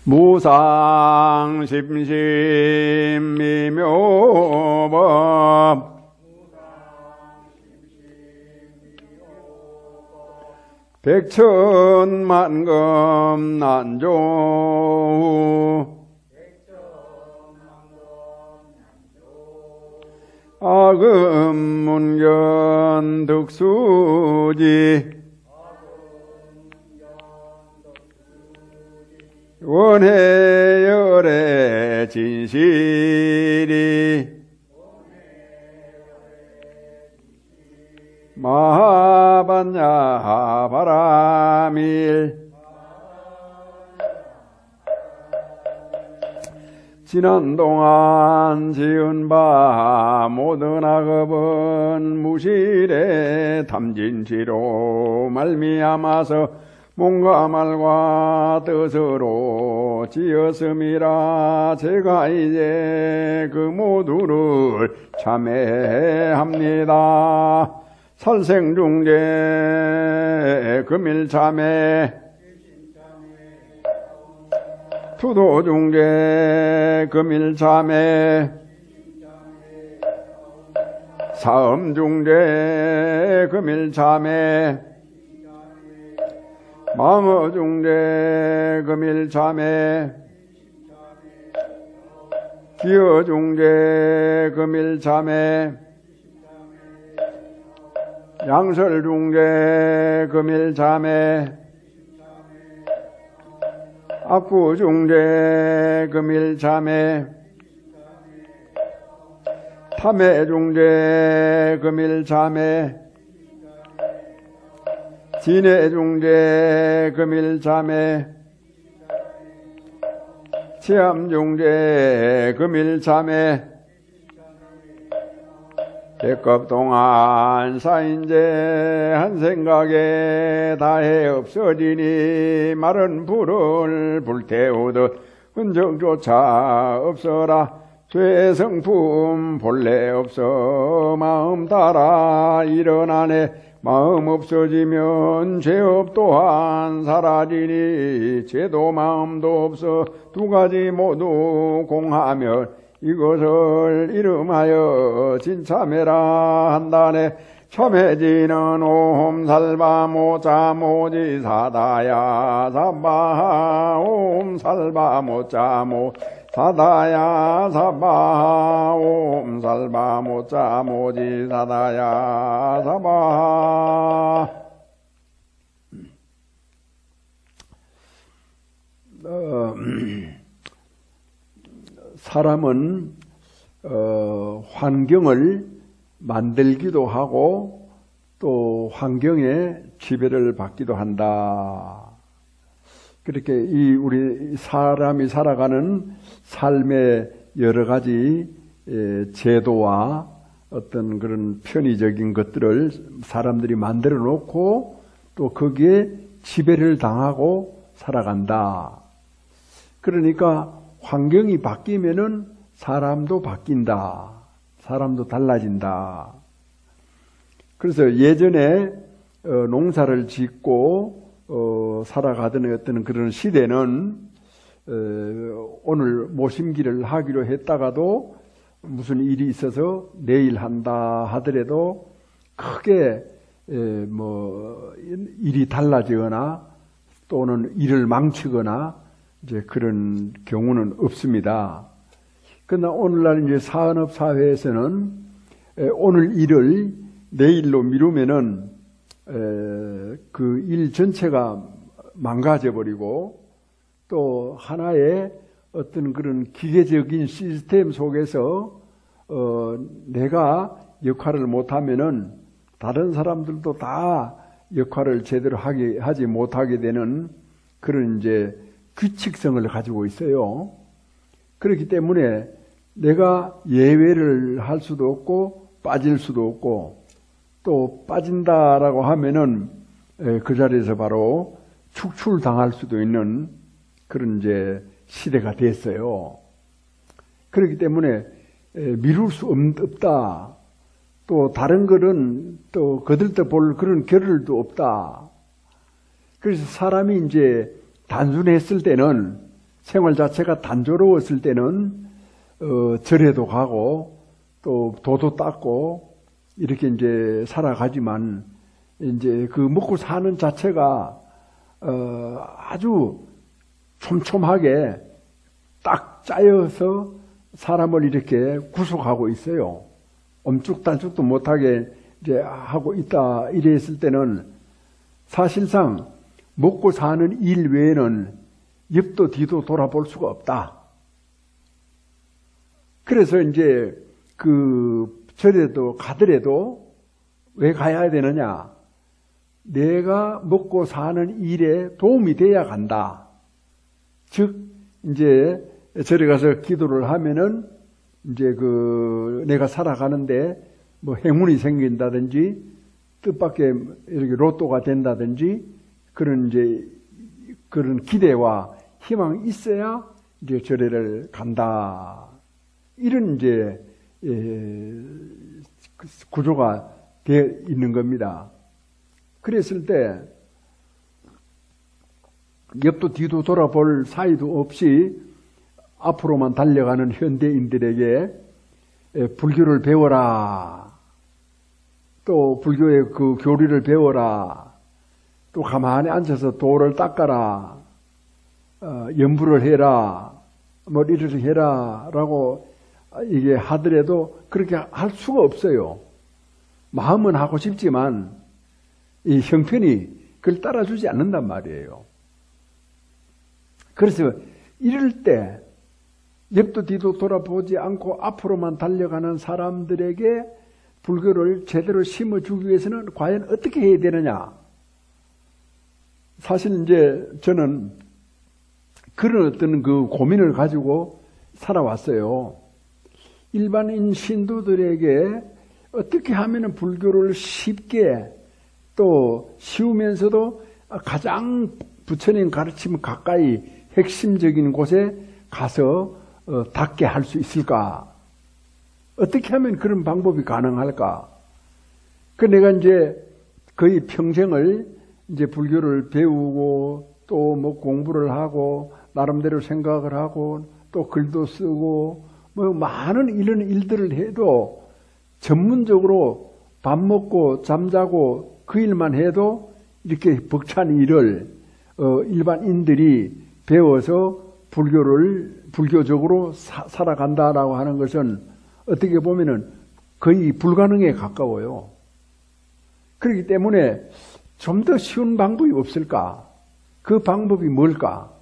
무상심심미묘법 백천만금 난조 아금문견 득수지 원해열의 진실이 마하반야 바람일 지난 동안 지은 바 모든 악업은 무실의 탐진치로 말미암아서 몸과 말과 뜻으로 지었음이라 제가 이제 그 모두를 참회합니다. 살생중재 금일참회 투도중재 금일참회 사음중재 금일참회 망어중재 금일참회 기어중재 금일참회 양설중재 금일참회 악구중재 금일참회 탐해중재 금일참회 진해중재 금일참회 치암중재 금일참회 백겁동안 사인제 한 생각에 다해 없어지니 마른 불을 불태우듯 흔적조차 없어라. 죄의 성품 본래 없어 마음 따라 일어나네. 마음 없어지면 죄업 또한 사라지니 죄도 마음도 없어 두 가지 모두 공하면 이것을 이름하여 진참회라 한다네. 참회지는 옴살바모자모지사다야 사바하 옴살바모자모 사다야 사바하 옴살바모자모지사다야 사바하. 사람은 환경을 만들기도 하고 또 환경에 지배를 받기도 한다. 그렇게 우리 사람이 살아가는 삶의 여러 가지 제도와 어떤 그런 편의적인 것들을 사람들이 만들어 놓고 또 거기에 지배를 당하고 살아간다. 그러니까 환경이 바뀌면은 사람도 바뀐다. 사람도 달라진다. 그래서 예전에 농사를 짓고 살아가던 어떤 그런 시대는 오늘 모심기를 하기로 했다가도 무슨 일이 있어서 내일 한다 하더라도 크게 일이 달라지거나 또는 일을 망치거나 이제 그런 경우는 없습니다. 그러나 오늘날 이제 산업 사회에서는 오늘 일을 내일로 미루면은 그 일 전체가 망가져 버리고 또 하나의 어떤 그런 기계적인 시스템 속에서 내가 역할을 못하면은 다른 사람들도 다 역할을 제대로 하지 못하게 되는 그런 이제 규칙성을 가지고 있어요. 그렇기 때문에 내가 예외를 할 수도 없고 빠질 수도 없고 또 빠진다라고 하면은 그 자리에서 바로 축출당할 수도 있는 그런 이제 시대가 됐어요. 그렇기 때문에 미룰 수 없다. 또 다른 것은 또 거들떠 볼 그런 겨를도 없다. 그래서 사람이 이제 단순했을 때는 생활 자체가 단조로웠을 때는 절에도 가고 또 도도 닦고 이렇게 이제 살아가지만 이제 그 먹고 사는 자체가 아주 촘촘하게 딱 짜여서 사람을 이렇게 구속하고 있어요. 엄죽단죽도 못하게 이제 하고 있다. 이랬을 때는 사실상 먹고 사는 일 외에는 옆도 뒤도 돌아볼 수가 없다. 그래서 이제 그 절에도 가더라도 왜 가야 되느냐? 내가 먹고 사는 일에 도움이 돼야 간다. 즉 이제 절에 가서 기도를 하면은 이제 그 내가 살아가는데 뭐 행운이 생긴다든지 뜻밖의 이렇게 로또가 된다든지 그런 이제 그런 기대와 희망이 있어야 이제 절에를 간다. 이런 이제 구조가 되어 있는 겁니다. 그랬을 때 옆도 뒤도 돌아볼 사이도 없이 앞으로만 달려가는 현대인들에게 불교를 배워라. 또 불교의 그 교리를 배워라. 또 가만히 앉아서 도를 닦아라. 연부를 해라. 뭐 이렇게 해라. 라고 이게 하더라도 그렇게 할 수가 없어요. 마음은 하고 싶지만 이 형편이 그걸 따라주지 않는단 말이에요. 그래서 이럴 때 옆도 뒤도 돌아보지 않고 앞으로만 달려가는 사람들에게 불교를 제대로 심어주기 위해서는 과연 어떻게 해야 되느냐? 사실 이제 저는 그런 어떤 그 고민을 가지고 살아왔어요. 일반인 신도들에게 어떻게 하면 불교를 쉽게 또 쉬우면서도 가장 부처님 가르침 가까이 핵심적인 곳에 가서 닿게 할 수 있을까? 어떻게 하면 그런 방법이 가능할까? 그 내가 이제 거의 평생을 이제 불교를 배우고 또 뭐 공부를 하고 나름대로 생각을 하고 또 글도 쓰고 뭐 많은 이런 일들을 해도 전문적으로 밥 먹고 잠자고 그 일만 해도 이렇게 벅찬 일을 일반인들이 배워서 불교적으로 살아간다라고 하는 것은 어떻게 보면은 거의 불가능에 가까워요. 그렇기 때문에 좀 더 쉬운 방법이 없을까? 그 방법이 뭘까?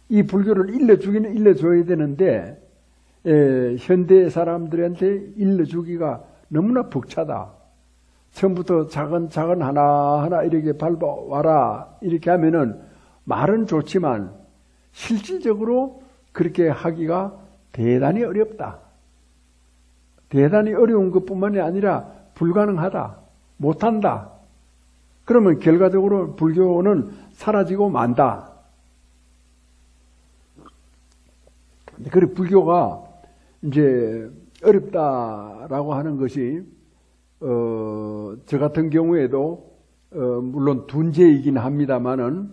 이 불교를 일러주기는 일러줘야 되는데 현대 사람들한테 일러주기가 너무나 벅차다. 처음부터 작은 하나하나 이렇게 밟아와라 이렇게 하면은 말은 좋지만 실질적으로 그렇게 하기가 대단히 어렵다. 대단히 어려운 것뿐만이 아니라 불가능하다. 못한다. 그러면 결과적으로 불교는 사라지고 만다. 그래 불교가 이제 어렵다라고 하는 것이 저 같은 경우에도 물론 둔재이긴 합니다만은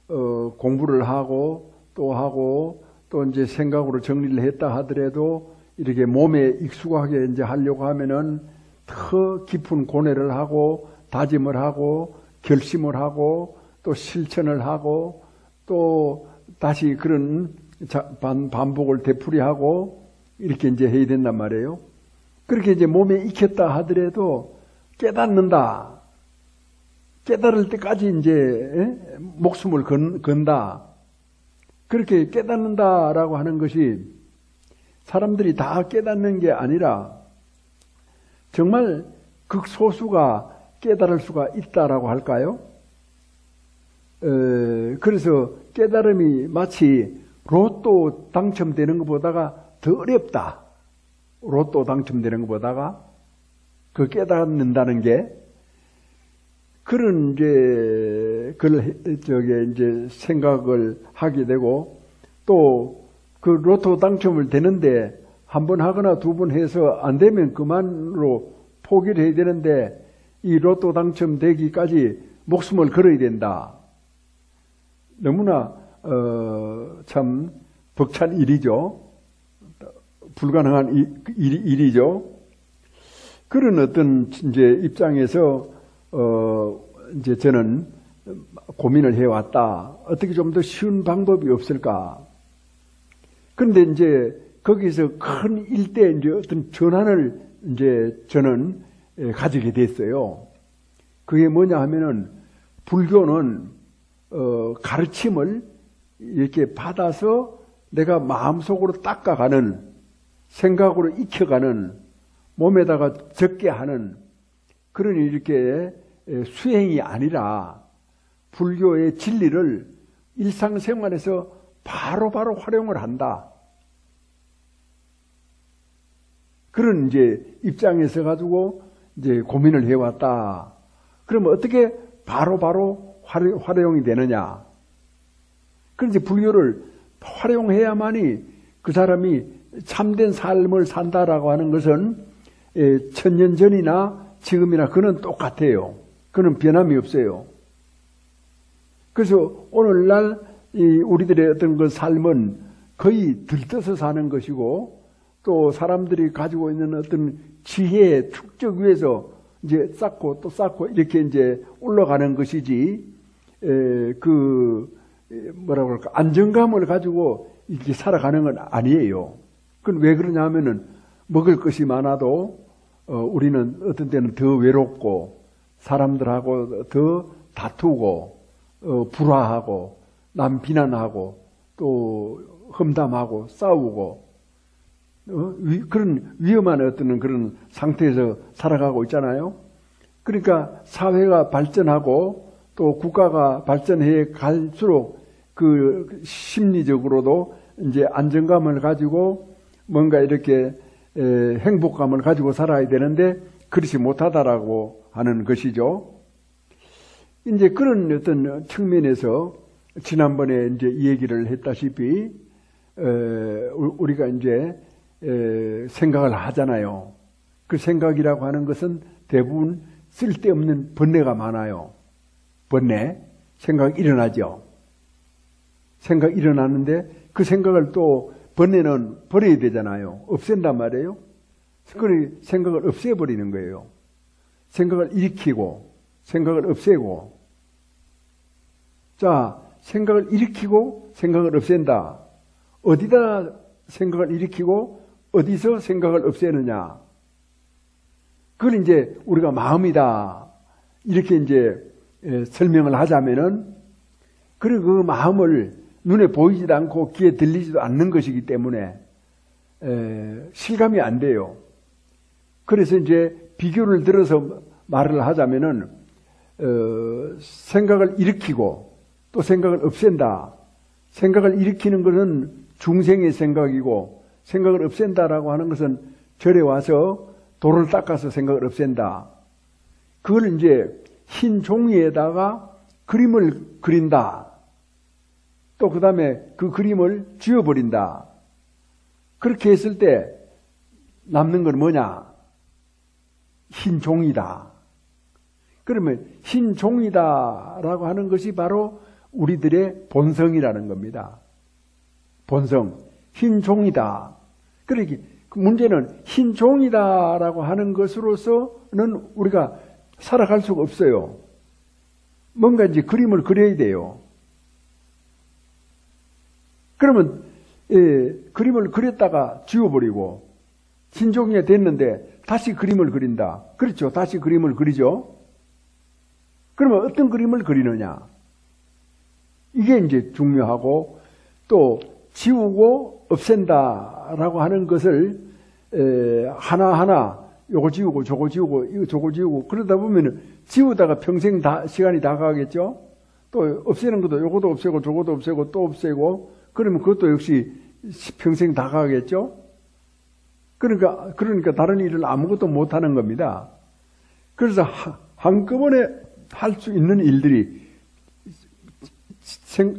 공부를 하고 또 이제 생각으로 정리를 했다 하더라도 이렇게 몸에 익숙하게 이제 하려고 하면은 더 깊은 고뇌를 하고 다짐을 하고 결심을 하고 또 실천을 하고 또 다시 그런 반복을 되풀이하고 이렇게 이제 해야 된단 말이에요. 그렇게 이제 몸에 익혔다 하더라도 깨닫는다. 깨달을 때까지 이제 목숨을 건다. 그렇게 깨닫는다라고 하는 것이 사람들이 다 깨닫는 게 아니라 정말 극소수가 깨달을 수가 있다라고 할까요? 그래서 깨달음이 마치 로또 당첨되는 것보다가 더 어렵다. 로또 당첨되는 것보다가 그 깨닫는다는 게 그런 이제 이제 생각을 하게 되고 또 그 로또 당첨을 되는데 한 번 하거나 두 번 해서 안 되면 그만으로 포기를 해야 되는데 이 로또 당첨되기까지 목숨을 걸어야 된다. 너무나 참 벅찬 일이죠. 불가능한 일이죠. 그런 어떤 이제 입장에서 이제 저는 고민을 해왔다. 어떻게 좀 더 쉬운 방법이 없을까? 그런데 이제 거기서 큰 일대 이제 어떤 전환을 이제 저는 가지게 됐어요. 그게 뭐냐 하면은 불교는 가르침을 이렇게 받아서 내가 마음속으로 닦아가는, 생각으로 익혀가는, 몸에다가 적게 하는 그런 이렇게 수행이 아니라 불교의 진리를 일상생활에서 바로바로 활용을 한다. 그런 이제 입장에서 가지고 이제 고민을 해왔다. 그러면 어떻게 바로바로 활용이 되느냐? 그런데 불교를 활용해야만이 그 사람이 참된 삶을 산다라고 하는 것은 1000년 전이나 지금이나 그는 똑같아요. 그는 변함이 없어요. 그래서 오늘날 우리들의 어떤 그 삶은 거의 들떠서 사는 것이고 또 사람들이 가지고 있는 어떤 지혜의 축적 위에서 이제 쌓고 또 쌓고 이렇게 이제 올라가는 것이지 뭐라고 그럴까 안정감을 가지고 이렇게 살아가는 건 아니에요. 그건 왜 그러냐 하면은 먹을 것이 많아도 우리는 어떤 때는 더 외롭고 사람들하고 더 다투고 불화하고 남 비난하고 또 험담하고 싸우고 그런 위험한 어떤 그런 상태에서 살아가고 있잖아요. 그러니까 사회가 발전하고 또 국가가 발전해 갈수록 그 심리적으로도 이제 안정감을 가지고 뭔가 이렇게 행복감을 가지고 살아야 되는데 그렇지 못하다라고 하는 것이죠. 이제 그런 어떤 측면에서 지난번에 이제 이 얘기를 했다시피 우리가 이제 생각을 하잖아요. 그 생각이라고 하는 것은 대부분 쓸데없는 번뇌가 많아요. 번뇌, 생각이 일어나죠. 생각이 일어나는데 그 생각을 또 번뇌는 버려야 되잖아요. 없앤단 말이에요. 그 생각을 없애버리는 거예요. 생각을 일으키고 생각을 없애고. 자, 생각을 일으키고 생각을 없앤다. 어디다 생각을 일으키고 어디서 생각을 없애느냐. 그걸 이제 우리가 마음이다. 이렇게 이제 설명을 하자면은 그리고 그 마음을 눈에 보이지도 않고 귀에 들리지도 않는 것이기 때문에 실감이 안 돼요. 그래서 이제 비교를 들어서 말을 하자면은 생각을 일으키고 또 생각을 없앤다. 생각을 일으키는 것은 중생의 생각이고 생각을 없앤다라고 하는 것은 절에 와서 돌을 닦아서 생각을 없앤다. 그걸 이제 흰 종이에다가 그림을 그린다. 또 그 다음에 그 그림을 지워버린다. 그렇게 했을 때 남는 건 뭐냐? 흰 종이다. 그러면 흰 종이다라고 하는 것이 바로 우리들의 본성이라는 겁니다. 본성. 흰 종이다. 그러니까 문제는 흰 종이다라고 하는 것으로서는 우리가 살아갈 수가 없어요. 뭔가 이제 그림을 그려야 돼요. 그러면 그림을 그렸다가 지워버리고 흰 종이가 됐는데 다시 그림을 그린다. 그렇죠. 다시 그림을 그리죠. 그러면 어떤 그림을 그리느냐. 이게 이제 중요하고 또 지우고 없앤다라고 하는 것을 하나하나 요거 지우고 저거 지우고 이거 저거 지우고 그러다 보면은 지우다가 평생 시간이 다 가겠죠. 또 없애는 것도 요것도 없애고 저것도 없애고 또 없애고 그러면 그것도 역시 평생 다 가겠죠. 그러니까 다른 일을 아무것도 못 하는 겁니다. 그래서 한꺼번에 할 수 있는 일들이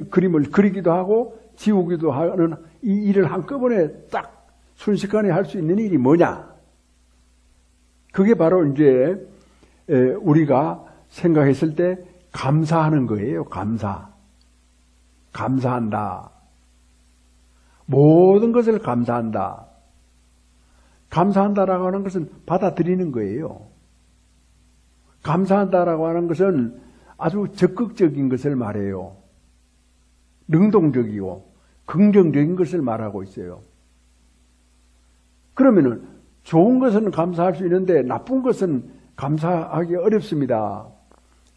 그림을 그리기도 하고 지우기도 하는 이 일을 한꺼번에 딱 순식간에 할 수 있는 일이 뭐냐? 그게 바로 이제 우리가 생각했을 때 감사하는 거예요. 감사한다. 모든 것을 감사한다. 감사한다라고 하는 것은 받아들이는 거예요. 감사한다라고 하는 것은 아주 적극적인 것을 말해요. 능동적이고 긍정적인 것을 말하고 있어요. 그러면은 좋은 것은 감사할 수 있는데 나쁜 것은 감사하기 어렵습니다.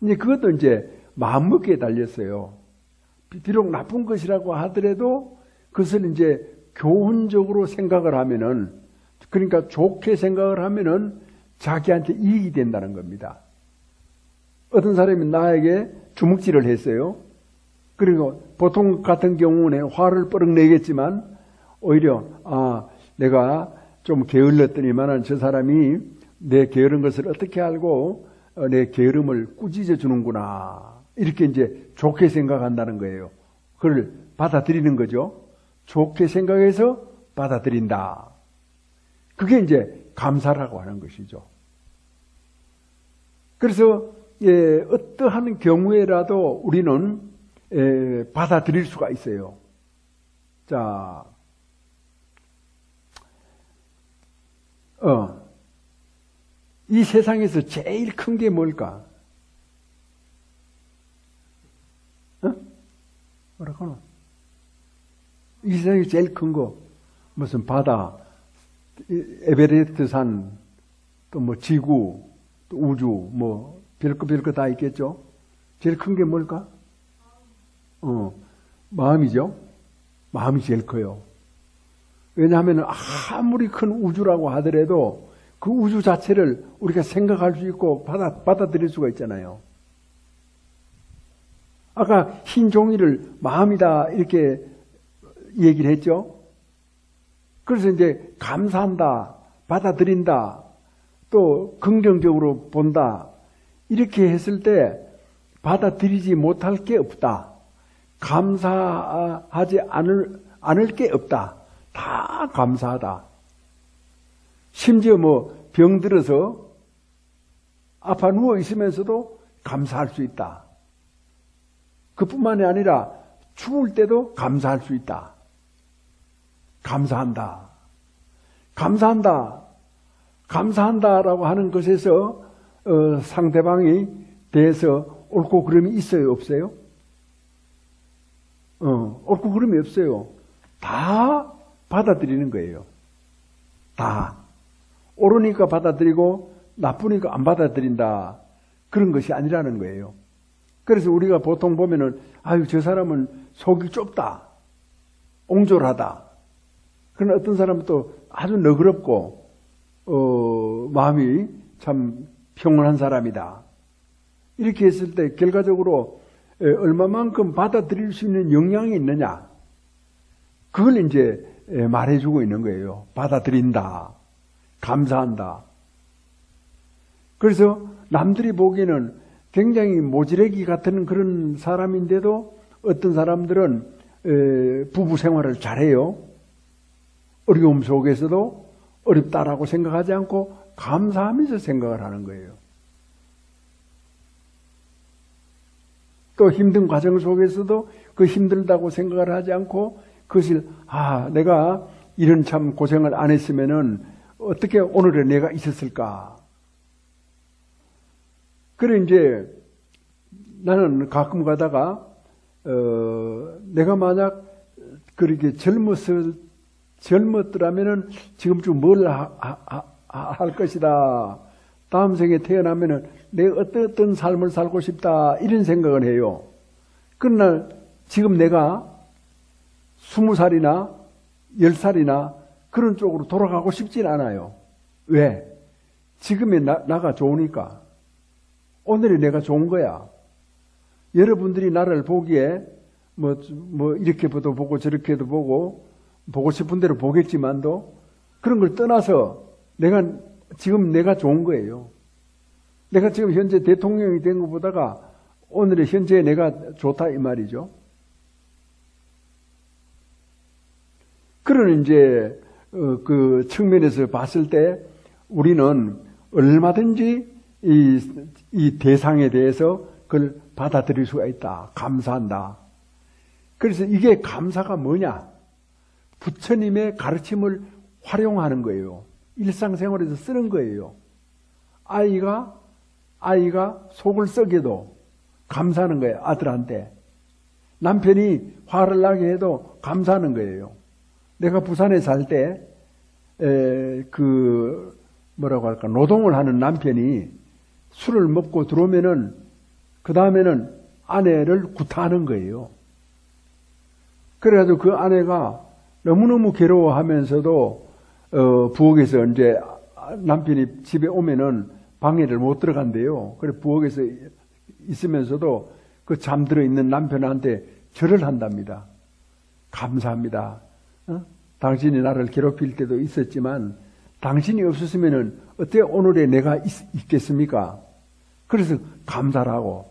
이제 그것도 이제 마음먹기에 달렸어요. 비록 나쁜 것이라고 하더라도 그것을 이제 교훈적으로 생각을 하면은, 그러니까 좋게 생각을 하면은 자기한테 이익이 된다는 겁니다. 어떤 사람이 나에게 주먹질을 했어요. 그리고 보통 같은 경우는 화를 뻐럭 내겠지만 오히려 내가 좀 게을렀더니만은 저 사람이 내 게으른 것을 어떻게 알고 내 게으름을 꾸짖어 주는구나, 이렇게 이제 좋게 생각한다는 거예요. 그걸 받아들이는 거죠. 좋게 생각해서 받아들인다. 그게 이제 감사라고 하는 것이죠. 그래서 어떠한 경우에라도 우리는 받아들일 수가 있어요. 자, 이 세상에서 제일 큰 게 뭘까? 뭐라고 하나? 이 세상에 제일 큰 거, 무슨 바다, 에베레스트 산, 또 뭐 지구, 또 우주, 뭐 별거 다 있겠죠? 제일 큰 게 뭘까? 마음이죠? 마음이 제일 커요. 왜냐하면 아무리 큰 우주라고 하더라도 그 우주 자체를 우리가 생각할 수 있고 받아들일 수가 있잖아요. 아까 흰 종이를 마음이다 이렇게 얘기를 했죠. 그래서 이제 감사한다, 받아들인다, 또 긍정적으로 본다, 이렇게 했을 때 받아들이지 못할 게 없다. 감사하지 않을 게 없다. 다 감사하다. 심지어 뭐 병들어서 아파 누워 있으면서도 감사할 수 있다. 그뿐만이 아니라 죽을 때도 감사할 수 있다. 감사한다. 감사한다. 감사한다라고 하는 것에서 상대방이 대해서 옳고 그름이 있어요, 없어요? 옳고 그름이 없어요. 다 받아들이는 거예요. 다. 옳으니까 받아들이고 나쁘니까 안 받아들인다. 그런 것이 아니라는 거예요. 그래서 우리가 보통 보면은 저 사람은 속이 좁다, 옹졸하다. 그러나 어떤 사람은 또 아주 너그럽고 마음이 참 평온한 사람이다. 이렇게 했을 때 결과적으로 얼마만큼 받아들일 수 있는 역량이 있느냐, 그걸 이제 말해주고 있는 거예요. 받아들인다, 감사한다. 그래서 남들이 보기에는 굉장히 모지레기 같은 그런 사람인데도 어떤 사람들은 부부 생활을 잘해요. 어려움 속에서도 어렵다라고 생각하지 않고 감사하면서 생각을 하는 거예요. 또 힘든 과정 속에서도 그 힘들다고 생각을 하지 않고 그것을 내가 이런 참 고생을 안 했으면은 어떻게 오늘에 내가 있었을까. 그래 이제 나는 가끔 가다가 내가 만약 그렇게 젊었더라면은 지금쯤 뭘 할 것이다. 다음 생에 태어나면은 내가 어떤 삶을 살고 싶다, 이런 생각을 해요. 그러나 지금 내가 20살이나 10살이나 그런 쪽으로 돌아가고 싶진 않아요. 왜? 지금의 나가 좋으니까. 오늘이 내가 좋은 거야. 여러분들이 나를 보기에 뭐 이렇게도 보고 저렇게도 보고 싶은 대로 보겠지만도 그런 걸 떠나서 지금 내가 좋은 거예요. 내가 지금 현재 대통령이 된 것보다가 오늘의 현재 내가 좋다, 이 말이죠. 그런 이제 그 측면에서 봤을 때 우리는 얼마든지 이 대상에 대해서 그걸 받아들일 수가 있다. 감사한다. 그래서 이게 감사가 뭐냐? 부처님의 가르침을 활용하는 거예요. 일상생활에서 쓰는 거예요. 아이가 속을 썩여도 감사하는 거예요. 아들한테. 남편이 화를 나게 해도 감사하는 거예요. 내가 부산에 살 때, 뭐라고 할까, 노동을 하는 남편이 술을 먹고 들어오면은, 그 다음에는 아내를 구타하는 거예요. 그래가지고 그 아내가 너무너무 괴로워하면서도, 부엌에서 이제 남편이 집에 오면은 방해를 못 들어간대요. 그래, 부엌에서 있으면서도 그 잠들어 있는 남편한테 절을 한답니다. 감사합니다. 당신이 나를 괴롭힐 때도 있었지만 당신이 없었으면은 어때 오늘의 내가 있겠습니까? 그래서 감사라고.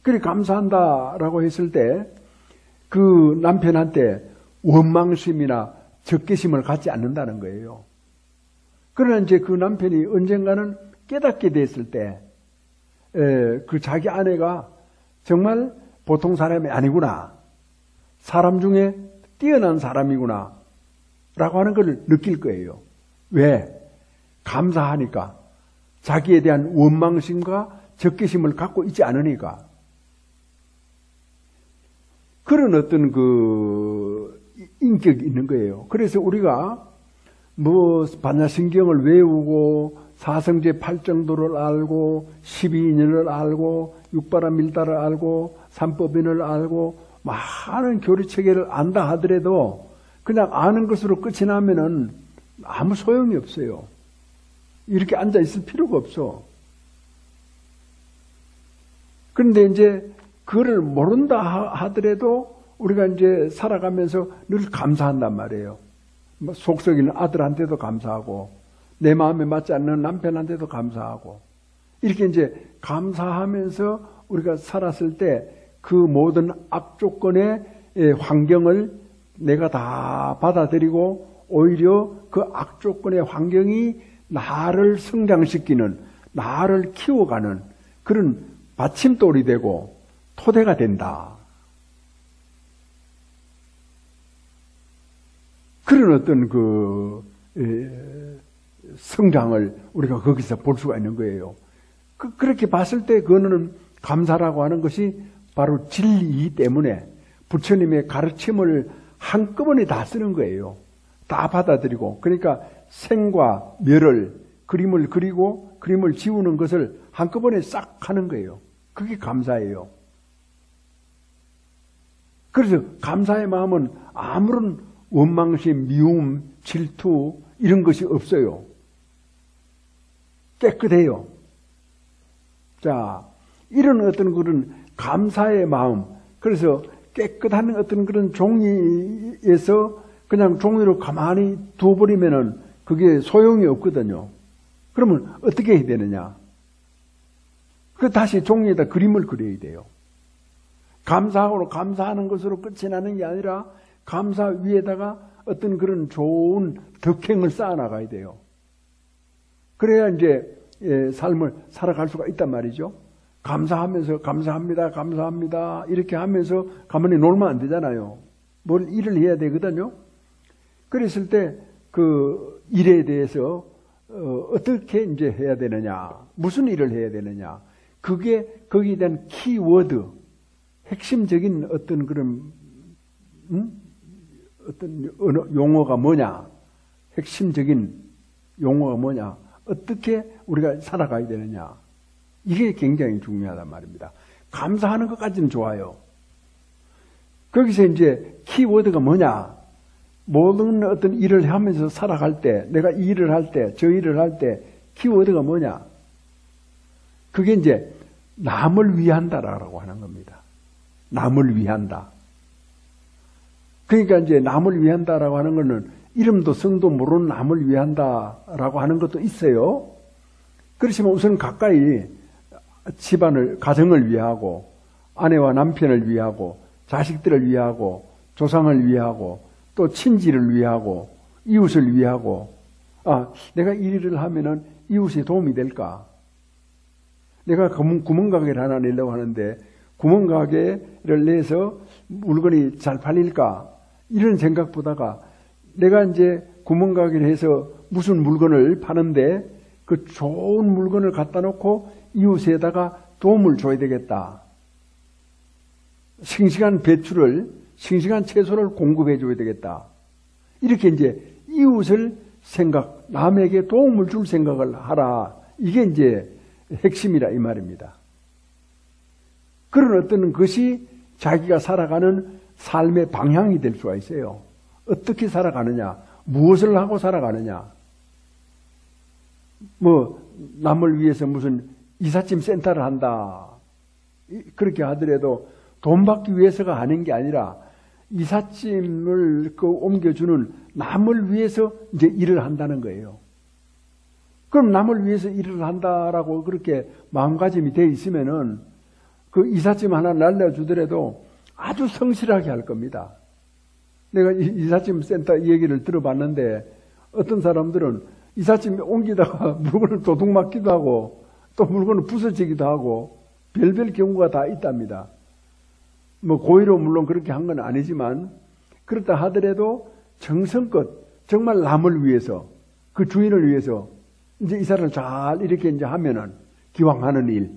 그래 감사한다라고 했을 때 그 남편한테 원망심이나 적개심을 갖지 않는다는 거예요. 그러나 이제 그 남편이 언젠가는 깨닫게 됐을 때 그 자기 아내가 정말 보통 사람이 아니구나. 사람 중에 뛰어난 사람이구나. 라고 하는 걸 느낄 거예요. 왜? 감사하니까. 자기에 대한 원망심과 적개심을 갖고 있지 않으니까. 그런 어떤 인격이 있는 거예요. 그래서 우리가 반야신경을 외우고 사성제 8정도를 알고 12인연을 알고 육바라밀다를 알고 삼법인을 알고 많은 교리체계를 안다 하더라도 그냥 아는 것으로 끝이 나면은 아무 소용이 없어요. 이렇게 앉아 있을 필요가 없어. 그런데 이제 그거를 모른다 하더라도 우리가 이제 살아가면서 늘 감사한단 말이에요. 속 썩이는 아들한테도 감사하고 내 마음에 맞지 않는 남편한테도 감사하고 이렇게 이제 감사하면서 우리가 살았을 때 그 모든 악조건의 환경을 내가 다 받아들이고 오히려 그 악조건의 환경이 나를 성장시키는, 나를 키워가는 그런 받침돌이 되고 토대가 된다. 그런 어떤 성장을 우리가 거기서 볼 수가 있는 거예요. 그렇게 봤을 때 그거는 감사라고 하는 것이 바로 진리이기 때문에 부처님의 가르침을 한꺼번에 다 쓰는 거예요. 다 받아들이고. 그러니까 생과 멸을 그림을 그리고 그림을 지우는 것을 한꺼번에 싹 하는 거예요. 그게 감사예요. 그래서 감사의 마음은 아무런 원망심, 미움, 질투 이런 것이 없어요. 깨끗해요. 자, 이런 어떤 그런 감사의 마음, 그래서 깨끗한 어떤 그런 종이에서 그냥 종이로 가만히 두어버리면은 그게 소용이 없거든요. 그러면 어떻게 해야 되느냐? 다시 종이에다 그림을 그려야 돼요. 감사하고 감사하는 것으로 끝이 나는 게 아니라 감사 위에다가 어떤 그런 좋은 덕행을 쌓아나가야 돼요. 그래야 이제 삶을 살아갈 수가 있단 말이죠. 감사하면서 감사합니다, 감사합니다 이렇게 하면서 가만히 놀면 안 되잖아요. 뭘 일을 해야 되거든요. 그랬을 때 그 일에 대해서 어떻게 이제 해야 되느냐, 무슨 일을 해야 되느냐, 그게 거기에 대한 키워드, 핵심적인 어떤 그런 어떤 용어가 뭐냐, 핵심적인 용어가 뭐냐, 어떻게 우리가 살아가야 되느냐, 이게 굉장히 중요하단 말입니다. 감사하는 것까지는 좋아요. 거기서 이제 키워드가 뭐냐, 모든 어떤 일을 하면서 살아갈 때, 내가 이 일을 할 때, 저 일을 할 때 키워드가 뭐냐, 그게 이제 남을 위한다라고 하는 겁니다. 남을 위한다. 그러니까 이제 남을 위한다라고 하는 거는 이름도 성도 모르는 남을 위한다라고 하는 것도 있어요. 그렇지만 우선 가까이 집안을, 가정을 위하고 아내와 남편을 위하고 자식들을 위하고 조상을 위하고 또 친지를 위하고 이웃을 위하고, 내가 이 일을 하면은 이웃에 도움이 될까? 내가 구멍가게를 하나 내려고 하는데 구멍가게를 내서 물건이 잘 팔릴까? 이런 생각보다가 내가 이제 구멍가게를 해서 무슨 물건을 파는데 그 좋은 물건을 갖다 놓고 이웃에다가 도움을 줘야 되겠다. 싱싱한 배추를, 싱싱한 채소를 공급해 줘야 되겠다. 이렇게 이제 이웃을 남에게 도움을 줄 생각을 하라. 이게 이제 핵심이라 이 말입니다. 그런 어떤 것이 자기가 살아가는 삶의 방향이 될 수가 있어요. 어떻게 살아가느냐, 무엇을 하고 살아가느냐. 남을 위해서 무슨 이삿짐 센터를 한다. 그렇게 하더라도 돈 받기 위해서가 하는 게 아니라 이삿짐을 옮겨주는 남을 위해서 이제 일을 한다는 거예요. 그럼 남을 위해서 일을 한다라고 그렇게 마음가짐이 돼 있으면은 그 이삿짐 하나 날려주더라도 아주 성실하게 할 겁니다. 내가 이삿짐 센터 얘기를 들어봤는데 어떤 사람들은 이삿짐 옮기다가 물건을 도둑 맞기도 하고 또 물건을 부서지기도 하고 별별 경우가 다 있답니다. 고의로 물론 그렇게 한 건 아니지만 그렇다 하더라도 정성껏 정말 남을 위해서 그 주인을 위해서 이제 이사를 잘 이렇게 이제 하면은 기왕 하는 일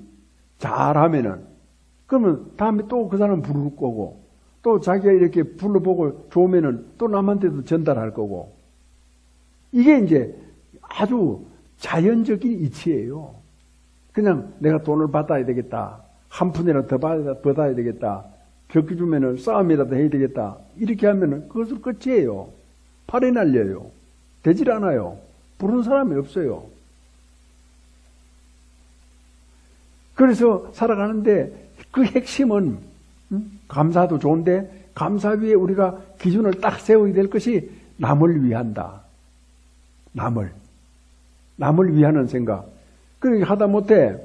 잘 하면은 그러면 다음에 또 그 사람 부를 거고 또 자기가 이렇게 불러보고 좋으면은 또 남한테도 전달할 거고 이게 이제 아주 자연적인 이치예요. 그냥 내가 돈을 받아야 되겠다. 한 푼이라도 더 받아야 되겠다. 겪어주면은 싸움이라도 해야 되겠다. 이렇게 하면은 그것을 끝이에요. 팔에 날려요. 되질 않아요. 부르는 사람이 없어요. 그래서 살아가는데 그 핵심은 감사도 좋은데 감사 위에 우리가 기준을 딱 세워야 될 것이 남을 위한다. 남을 위하는 생각. 그렇게 하다 못해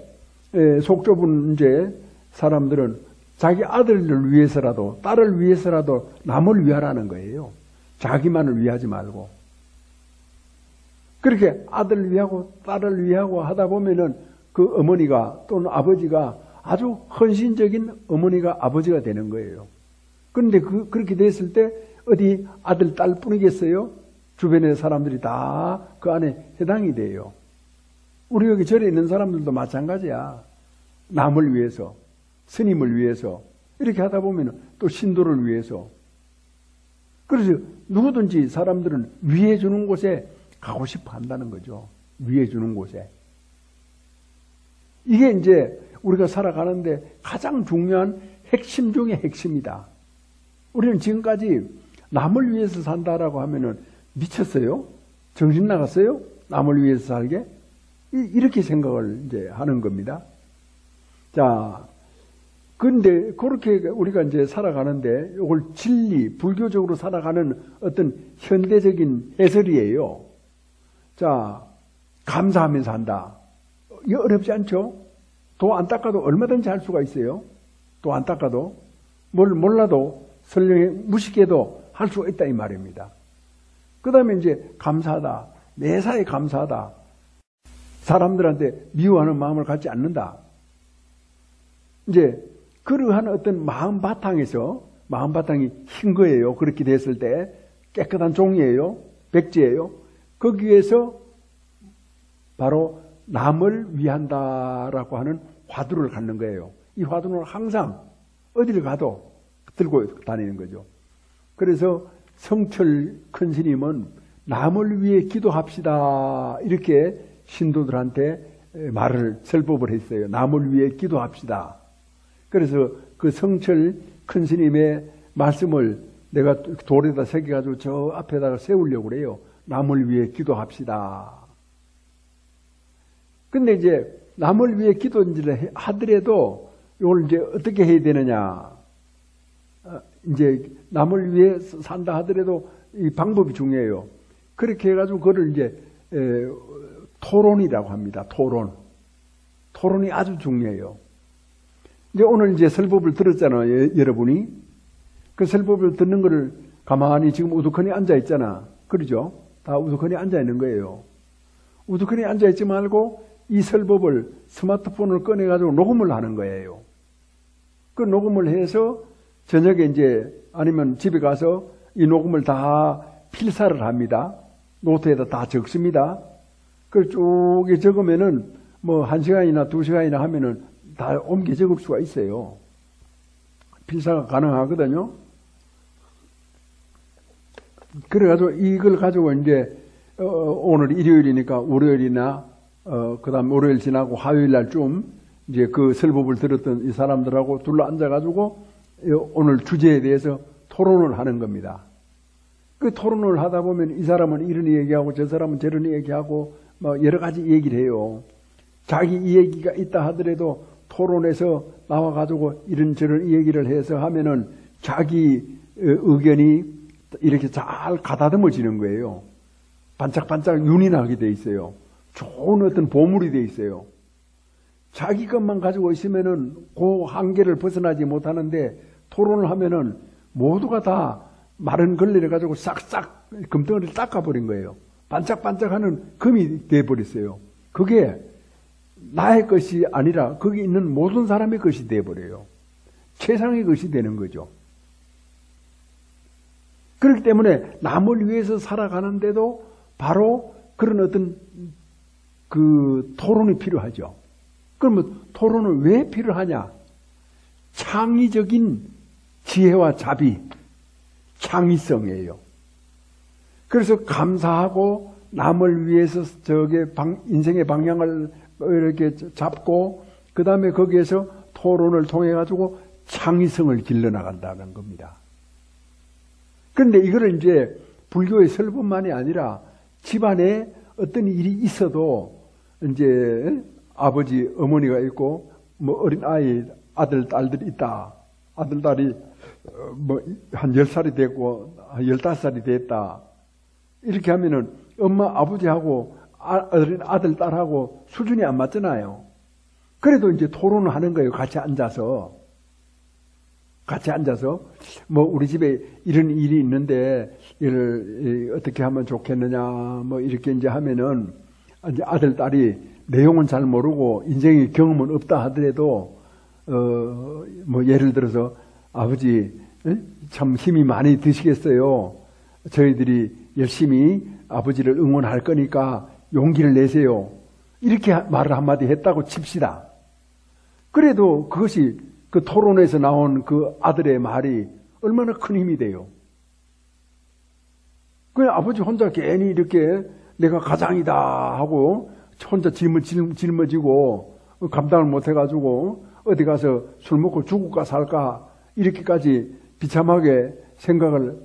속 좁은 이제 사람들은 자기 아들을 위해서라도 딸을 위해서라도 남을 위하라는 거예요. 자기만을 위하지 말고. 그렇게 아들을 위하고 딸을 위하고 하다 보면은 그 어머니가 또는 아버지가 아주 헌신적인 어머니가 아버지가 되는 거예요. 그런데 그렇게 됐을 때 어디 아들 딸 뿐이겠어요? 주변의 사람들이 다 그 안에 해당이 돼요. 우리 여기 절에 있는 사람들도 마찬가지야. 남을 위해서, 스님을 위해서 이렇게 하다 보면 또 신도를 위해서. 그래서 누구든지 사람들은 위해 주는 곳에 가고 싶어 한다는 거죠. 위해 주는 곳에. 이게 이제 우리가 살아가는데 가장 중요한 핵심 중의 핵심이다. 우리는 지금까지 남을 위해서 산다라고 하면은 미쳤어요? 정신 나갔어요? 남을 위해서 살게? 이렇게 생각을 이제 하는 겁니다. 자, 근데 그렇게 우리가 이제 살아가는데 이걸 진리, 불교적으로 살아가는 어떤 현대적인 해설이에요. 자, 감사하면서 한다. 이거 어렵지 않죠? 도 안 닦아도 얼마든지 할 수가 있어요. 도 안 닦아도. 뭘 몰라도 설령 무식해도 할 수가 있다 이 말입니다. 그 다음에 이제 감사하다. 매사에 감사하다. 사람들한테 미워하는 마음을 갖지 않는다. 이제 그러한 어떤 마음 바탕이 흰 거예요. 그렇게 됐을 때 깨끗한 종이에요. 백지예요. 거기에서 바로 남을 위한다라고 하는 화두를 갖는 거예요. 이 화두는 항상 어디를 가도 들고 다니는 거죠. 그래서 성철 큰 스님은 남을 위해 기도합시다. 이렇게 신도들한테 설법을 했어요. 남을 위해 기도합시다. 그래서 그 성철 큰 스님의 말씀을 내가 돌에다 새겨가지고 저 앞에다가 세우려고 그래요. 남을 위해 기도합시다. 근데 이제 남을 위해 기도를 하더라도 이걸 이제 어떻게 해야 되느냐. 이제 남을 위해 산다 하더라도 이 방법이 중요해요. 그렇게 해가지고 그걸 이제 토론이라고 합니다. 토론이 아주 중요해요. 이제 오늘 이제 설법을 들었잖아요. 여러분이. 그 설법을 듣는 거를 가만히 지금 우두커니 앉아 있잖아. 그러죠? 다 우두커니 앉아 있는 거예요. 우두커니 앉아 있지 말고 이 설법을 스마트폰을 꺼내가지고 녹음을 하는 거예요. 그 녹음을 해서 저녁에 이제 아니면 집에 가서 이 녹음을 다 필사를 합니다. 노트에다 다 적습니다. 그걸 쭉 적으면은 뭐 1시간이나 2시간이나 하면은 다 옮겨 적을 수가 있어요. 필사가 가능하거든요. 그래가지고 이걸 가지고 이제 오늘 일요일이니까 월요일이나 그다음 월요일 지나고 화요일 날쯤 이제 그 설법을 들었던 이 사람들하고 둘러 앉아가지고 오늘 주제에 대해서 토론을 하는 겁니다. 그 토론을 하다 보면 이 사람은 이런 얘기하고 저 사람은 저런 얘기하고 뭐 여러 가지 얘기를 해요. 자기 이 얘기가 있다 하더라도 토론에서 나와가지고 이런저런 얘기를 해서 하면은 자기 의견이 이렇게 잘 가다듬어지는 거예요. 반짝반짝 윤이 나게 돼 있어요. 좋은 어떤 보물이 돼 있어요. 자기 것만 가지고 있으면은 그 한계를 벗어나지 못하는데 토론을 하면은 모두가 다 마른 걸레를 가지고 싹싹 금덩어리를 닦아버린 거예요. 반짝반짝하는 금이 돼버렸어요. 그게 나의 것이 아니라 거기 있는 모든 사람의 것이 돼버려요. 최상의 것이 되는 거죠. 그렇기 때문에 남을 위해서 살아가는데도 바로 그런 어떤 그 토론이 필요하죠. 그러면 토론은 왜 필요하냐? 창의적인 지혜와 자비, 창의성이에요. 그래서 감사하고 남을 위해서 인생의 방향을 이렇게 잡고 그 다음에 거기에서 토론을 통해 가지고 창의성을 길러나간다는 겁니다. 그런데 이거를 이제 불교의 설법만이 아니라 집안에 어떤 일이 있어도 이제 아버지, 어머니가 있고 뭐 어린 아이, 아들, 딸들이 있다. 아들, 딸이 뭐 한 10살이 됐고 15살이 됐다. 이렇게 하면은 엄마, 아버지하고 어린 아들, 딸하고 수준이 안 맞잖아요. 그래도 이제 토론을 하는 거예요. 같이 앉아서 뭐 우리 집에 이런 일이 있는데 이를 어떻게 하면 좋겠느냐 뭐 이렇게 이제 하면은 이제 아들, 딸이 내용은 잘 모르고 인생의 경험은 없다 하더라도 뭐 예를 들어서 아버지 참 힘이 많이 드시겠어요. 저희들이 열심히 아버지를 응원할 거니까 용기를 내세요. 이렇게 말을 한마디 했다고 칩시다. 그래도 그것이 그 토론에서 나온 그 아들의 말이 얼마나 큰 힘이 돼요. 그냥 아버지 혼자 괜히 이렇게 내가 가장이다 하고 혼자 짐을 짊어지고 감당을 못 해가지고 어디 가서 술 먹고 죽을까 살까 이렇게까지 비참하게 생각을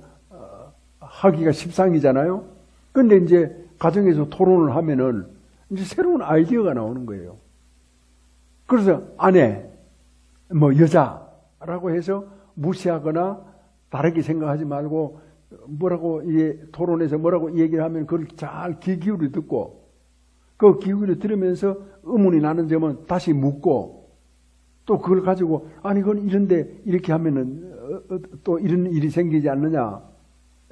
하기가 십상이잖아요. 근데 이제 가정에서 토론을 하면은 이제 새로운 아이디어가 나오는 거예요. 그래서 아내, 뭐 여자라고 해서 무시하거나 다르게 생각하지 말고 뭐라고 토론에서 뭐라고 얘기를 하면 그걸 잘 귀 기울여 듣고 그 귀 기울여 들으면서 의문이 나는 점은 다시 묻고 또 그걸 가지고 아니 그건 이런데 이렇게 하면은 또 이런 일이 생기지 않느냐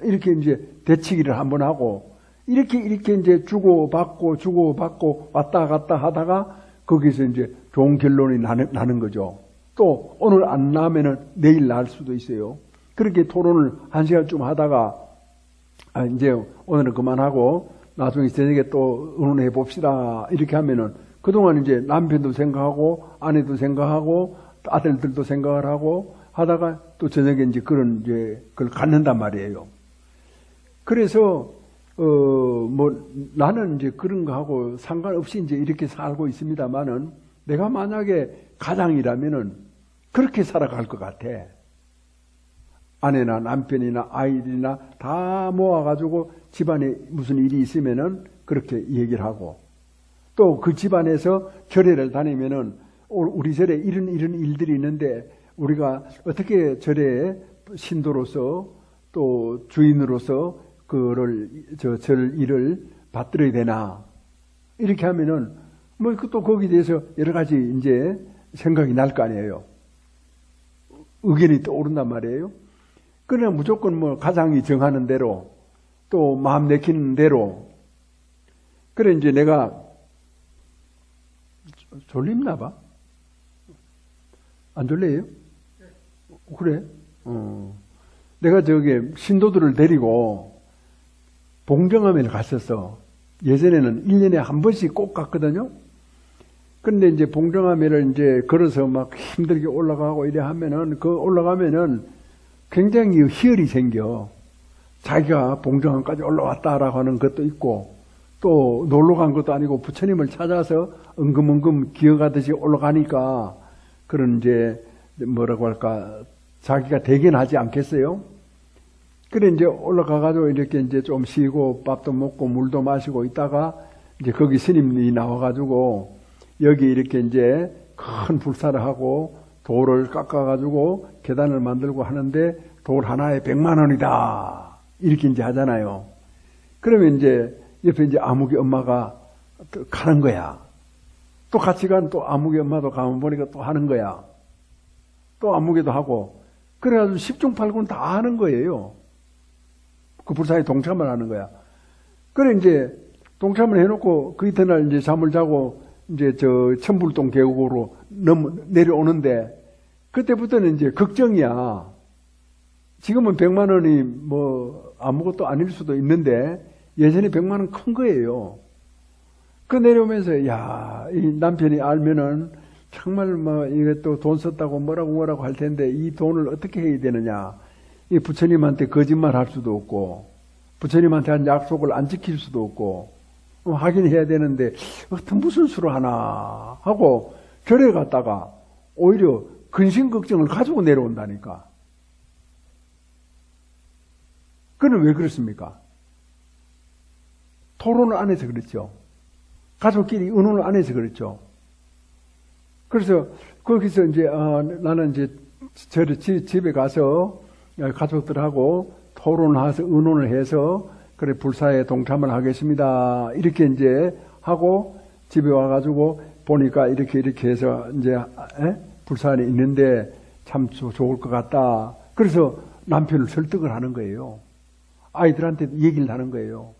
이렇게 이제 대치기를 한번 하고 이렇게 이제 주고받고 왔다 갔다 하다가 거기서 이제 좋은 결론이 나는 거죠. 또 오늘 안 나면은 내일 날 수도 있어요. 그렇게 토론을 1시간쯤 하다가 이제 오늘은 그만하고 나중에 저녁에 또 의논해 봅시다. 이렇게 하면은 그동안 이제 남편도 생각하고 아내도 생각하고 아들들도 생각을 하고 하다가 또 저녁에 이제 그걸 갖는단 말이에요. 그래서 뭐 나는 이제 그런 거 하고 상관없이 이제 이렇게 살고 있습니다만은 내가 만약에 가장이라면은 그렇게 살아갈 것 같아. 아내나 남편이나 아이들이나 다 모아가지고 집안에 무슨 일이 있으면은 그렇게 얘기를 하고 또 그 집안에서 절에를 다니면은 우리 절에 이런 일들이 있는데 우리가 어떻게 절에 신도로서 또 주인으로서 절 일을 받들어야 되나 이렇게 하면은 뭐 또 거기에 대해서 여러 가지 이제 생각이 날 거 아니에요. 의견이 떠오른단 말이에요. 그러나 무조건 뭐 가장이 정하는 대로 또 마음 내키는 대로 그래 이제 내가 졸립나 봐? 안 졸려요? 그래? 내가 신도들을 데리고 봉정암에 갔었어. 예전에는 1년에 한 번씩 꼭 갔거든요. 근데 이제 봉정암에를 이제 걸어서 막 힘들게 올라가고 이래 하면은, 그 올라가면은 굉장히 희열이 생겨. 자기가 봉정암까지 올라왔다라고 하는 것도 있고, 또 놀러 간 것도 아니고 부처님을 찾아서 은금은금 기어가듯이 올라가니까 그런 이제 뭐라고 할까, 자기가 대견하지 않겠어요? 그래 이제 올라가가지고 이렇게 이제 좀 쉬고 밥도 먹고 물도 마시고 있다가 이제 거기 스님이 나와가지고 여기 이렇게 이제 큰 불사를 하고 돌을 깎아가지고 계단을 만들고 하는데 돌 하나에 100만 원이다. 이렇게 이제 하잖아요. 그러면 이제 옆에 이제 아무개 엄마가 또 가는 거야. 또 같이 간 또 아무개 엄마도 가면 보니까 또 하는 거야. 또 아무개도 하고. 그래가지고 10중 8군 다 하는 거예요. 그 불사에 동참을 하는 거야. 그래 이제 동참을 해놓고 그 이튿날 이제 잠을 자고 이제 저 천불동 계곡으로 내려오는데 그때부터는 이제 걱정이야. 지금은 100만 원이 뭐 아무것도 아닐 수도 있는데 예전에 100만 원 큰 거예요. 그 내려오면서 야, 이 남편이 알면은 정말 뭐 이게 또 돈 썼다고 뭐라고 할 텐데 이 돈을 어떻게 해야 되느냐. 이 부처님한테 거짓말 할 수도 없고 부처님한테 한 약속을 안 지킬 수도 없고 하긴 해야 되는데 어떤 무슨 수로 하나 하고 절에 갔다가 오히려 근심 걱정을 가지고 내려온다니까. 그는 왜 그렇습니까? 토론을 안 해서 그렇죠. 가족끼리 의논을 안 해서 그렇죠. 그래서 거기서 이제 나는 이제 집에 가서 가족들하고 토론해서 의논을 해서 그래 불사에 동참을 하겠습니다. 이렇게 이제 하고 집에 와가지고 보니까 이렇게 해서 이제 불사 안에 있는데 참 좋을 것 같다. 그래서 남편을 설득을 하는 거예요. 아이들한테 얘기를 하는 거예요.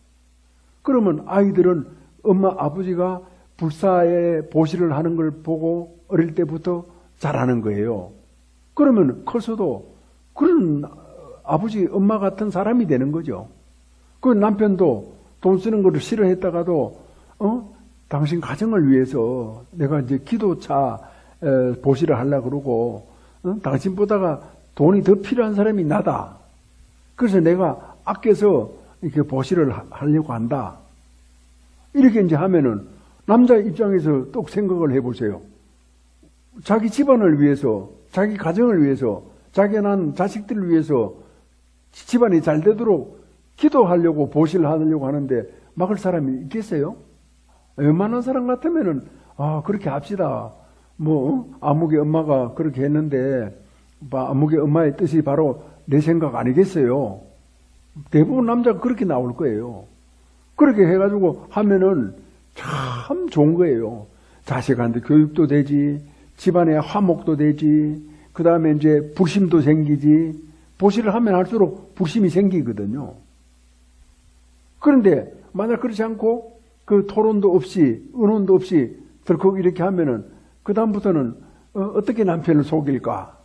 그러면 아이들은 엄마 아버지가 불사에 보시를 하는 걸 보고 어릴 때부터 잘하는 거예요. 그러면 커서도 그런 아버지 엄마 같은 사람이 되는 거죠. 그 남편도 돈 쓰는 거를 싫어했다가도 당신 가정을 위해서 내가 이제 기도차 보시를 하려고 그러고 당신보다가 돈이 더 필요한 사람이 나다. 그래서 내가 아껴서 이렇게 보시를 하려고 한다. 이렇게 이제 하면은 남자 입장에서 또 생각을 해보세요. 자기 집안을 위해서, 자기 가정을 위해서, 자기 난 자식들을 위해서 집안이 잘 되도록 기도하려고 보시를 하려고 하는데 막을 사람이 있겠어요? 웬만한 사람 같으면은 그렇게 합시다. 뭐 아무개 엄마가 그렇게 했는데 아무개 엄마의 뜻이 바로 내 생각 아니겠어요? 대부분 남자가 그렇게 나올 거예요. 그렇게 해가지고 하면은 참 좋은 거예요. 자식한테 교육도 되지, 집안에 화목도 되지, 그 다음에 이제 불심도 생기지. 보시를 하면 할수록 불심이 생기거든요. 그런데 만약 그렇지 않고 그 토론도 없이 의논도 없이 덜컥 이렇게 하면은 그 다음부터는 어떻게 남편을 속일까?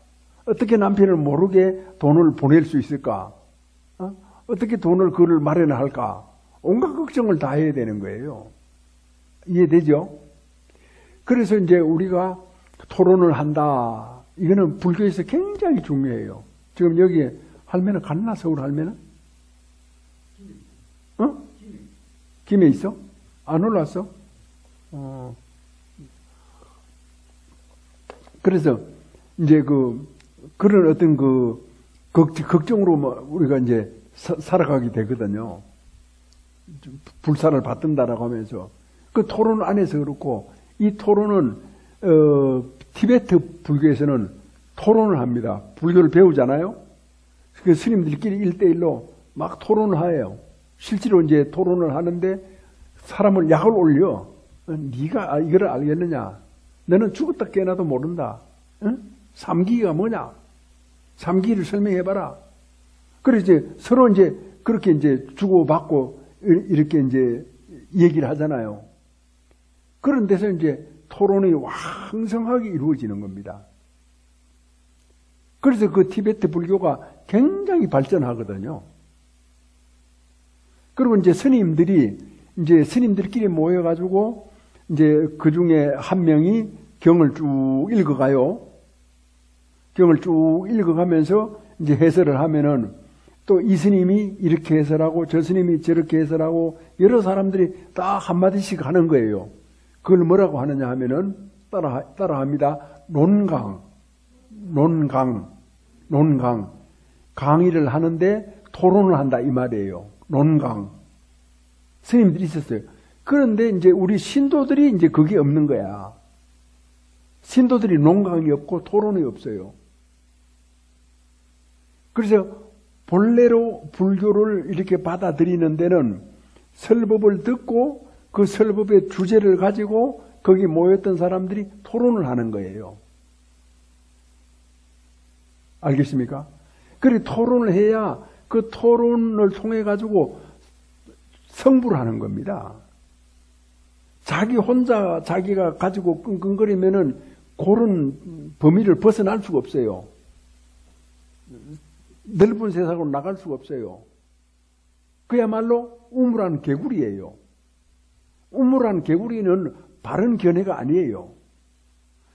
어떻게 남편을 모르게 돈을 보낼 수 있을까? 어떻게 돈을 그를 마련할까? 온갖 걱정을 다 해야 되는 거예요. 이해되죠? 그래서 이제 우리가 토론을 한다. 이거는 불교에서 굉장히 중요해요. 지금 여기에 할매는 갔나? 서울 할매는? 김해 있어? 안 올랐어? 그래서 이제 그런 어떤 걱정으로 우리가 이제 살아가게 되거든요. 불사를 받든다라고 하면서. 그 토론 안에서 그렇고, 이 토론은, 티베트 불교에서는 토론을 합니다. 불교를 배우잖아요? 그 스님들끼리 1대1로 막 토론을 해요. 실제로 이제 토론을 하는데 사람을 약을 올려. 네가 이걸 알겠느냐? 너는 죽었다 깨어나도 모른다. 응? 삼기가 뭐냐? 삼기를 설명해봐라. 그래서 이제 서로 이제 그렇게 이제 주고받고 이렇게 이제 얘기를 하잖아요. 그런 데서 이제 토론이 왕성하게 이루어지는 겁니다. 그래서 그 티베트 불교가 굉장히 발전하거든요. 그리고 이제 스님들끼리 모여가지고 이제 그 중에 한 명이 경을 쭉 읽어가요. 경을 쭉 읽어가면서 이제 해설을 하면은 또 이 스님이 이렇게 해설하고 저 스님이 저렇게 해설하고 여러 사람들이 다 한마디씩 하는 거예요. 그걸 뭐라고 하느냐 하면은 따라합니다. 논강. 강의를 하는데 토론을 한다 이 말이에요. 논강. 스님들이 있었어요. 그런데 이제 우리 신도들이 이제 그게 없는 거야. 신도들이 논강이 없고 토론이 없어요. 그래서 본래로 불교를 이렇게 받아들이는 데는 설법을 듣고 그 설법의 주제를 가지고 거기 모였던 사람들이 토론을 하는 거예요. 알겠습니까? 그리고 토론을 해야 그 토론을 통해 가지고 성불을 하는 겁니다. 자기 혼자 자기가 가지고 끙끙거리면은 그런 범위를 벗어날 수가 없어요. 넓은 세상으로 나갈 수가 없어요. 그야말로 우물한 개구리예요. 우물한 개구리는 바른 견해가 아니에요.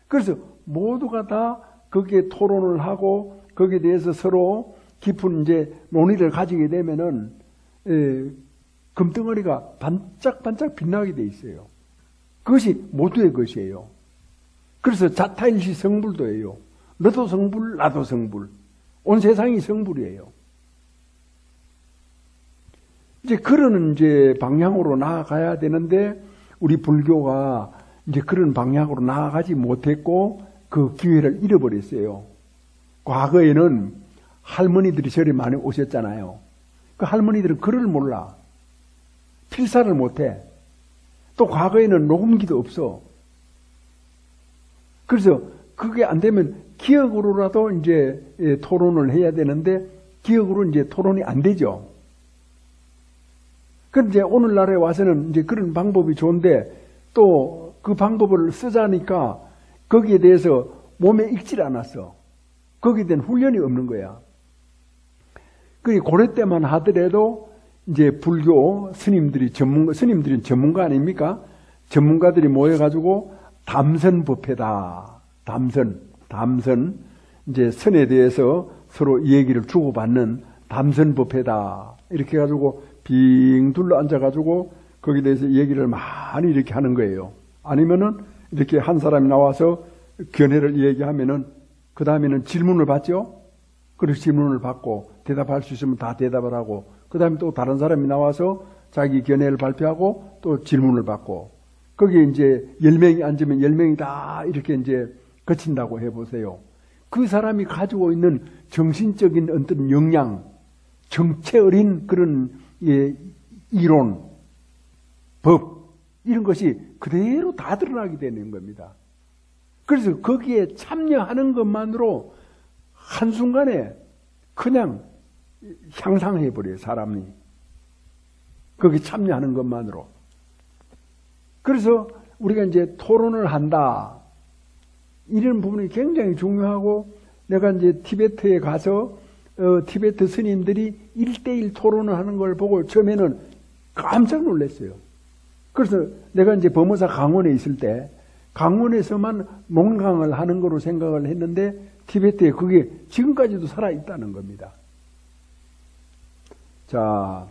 그래서 모두가 다 거기에 토론을 하고 거기에 대해서 서로 깊은 이제 논의를 가지게 되면은 금덩어리가 반짝반짝 빛나게 돼 있어요. 그것이 모두의 것이에요. 그래서 자타일시 성불도예요. 너도 성불, 나도 성불. 온 세상이 성불이에요. 이제 그런 이제 방향으로 나아가야 되는데 우리 불교가 이제 그런 방향으로 나아가지 못했고 그 기회를 잃어버렸어요. 과거에는 할머니들이 절에 많이 오셨잖아요. 그 할머니들은 글을 몰라. 필사를 못해. 또 과거에는 녹음기도 없어. 그래서 그게 안 되면 기억으로라도 이제 토론을 해야 되는데 기억으로 이제 토론이 안 되죠. 그런데 이제 오늘날에 와서는 이제 그런 방법이 좋은데 또 그 방법을 쓰자니까 거기에 대해서 몸에 익질 않았어. 거기에 대한 훈련이 없는 거야. 그 고려 때만 하더라도 이제 불교 스님들은 전문가 아닙니까? 전문가들이 모여가지고 담선법회다. 담선. 이제 선에 대해서 서로 얘기를 주고받는 담선법회다. 이렇게 해가지고 빙 둘러 앉아가지고 거기에 대해서 얘기를 많이 이렇게 하는 거예요. 아니면은 이렇게 한 사람이 나와서 견해를 얘기하면은 그 다음에는 질문을 받죠? 그래서 질문을 받고 대답할 수 있으면 다 대답을 하고 그 다음에 또 다른 사람이 나와서 자기 견해를 발표하고 또 질문을 받고 거기에 이제 10명이 앉으면 10명이 다 이렇게 이제 거친다고 해보세요. 그 사람이 가지고 있는 정신적인 어떤 역량, 정체 어린 그런 이론, 법 이런 것이 그대로 다 드러나게 되는 겁니다. 그래서 거기에 참여하는 것만으로 한순간에 그냥 향상해버려요, 사람이. 거기 참여하는 것만으로. 그래서 우리가 이제 토론을 한다. 이런 부분이 굉장히 중요하고, 내가 이제 티베트에 가서, 티베트 스님들이 1대1 토론을 하는 걸 보고 처음에는 깜짝 놀랐어요. 그래서 내가 이제 범어사 강원에 있을 때, 강원에서만 논강을 하는 거로 생각을 했는데, 티베트에 그게 지금까지도 살아있다는 겁니다. 자,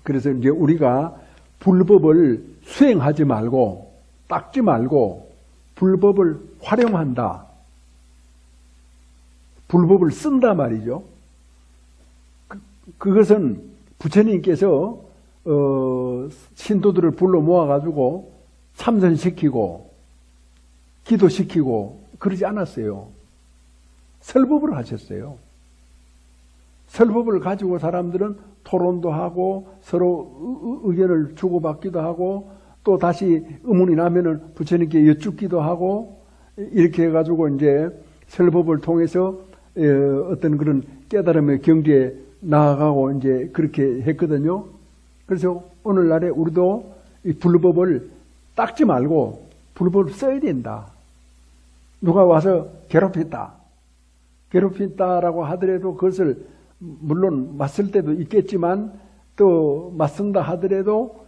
그래서 이제 우리가 불법을 수행하지 말고, 닦지 말고, 불법을 활용한다. 불법을 쓴다 말이죠. 그것은 부처님께서 신도들을 불러 모아가지고 참선시키고 기도시키고 그러지 않았어요. 설법을 하셨어요. 설법을 가지고 사람들은 토론도 하고 서로 의견을 주고받기도 하고 또 다시 의문이 나면은 부처님께 여쭙기도 하고 이렇게 해가지고 이제 설법을 통해서 어떤 그런 깨달음의 경지에 나아가고 이제 그렇게 했거든요. 그래서 오늘날에 우리도 이 불법을 닦지 말고 불법을 써야 된다. 누가 와서 괴롭혔다라고 하더라도 그것을 물론 맞설 때도 있겠지만 또 맞선다 하더라도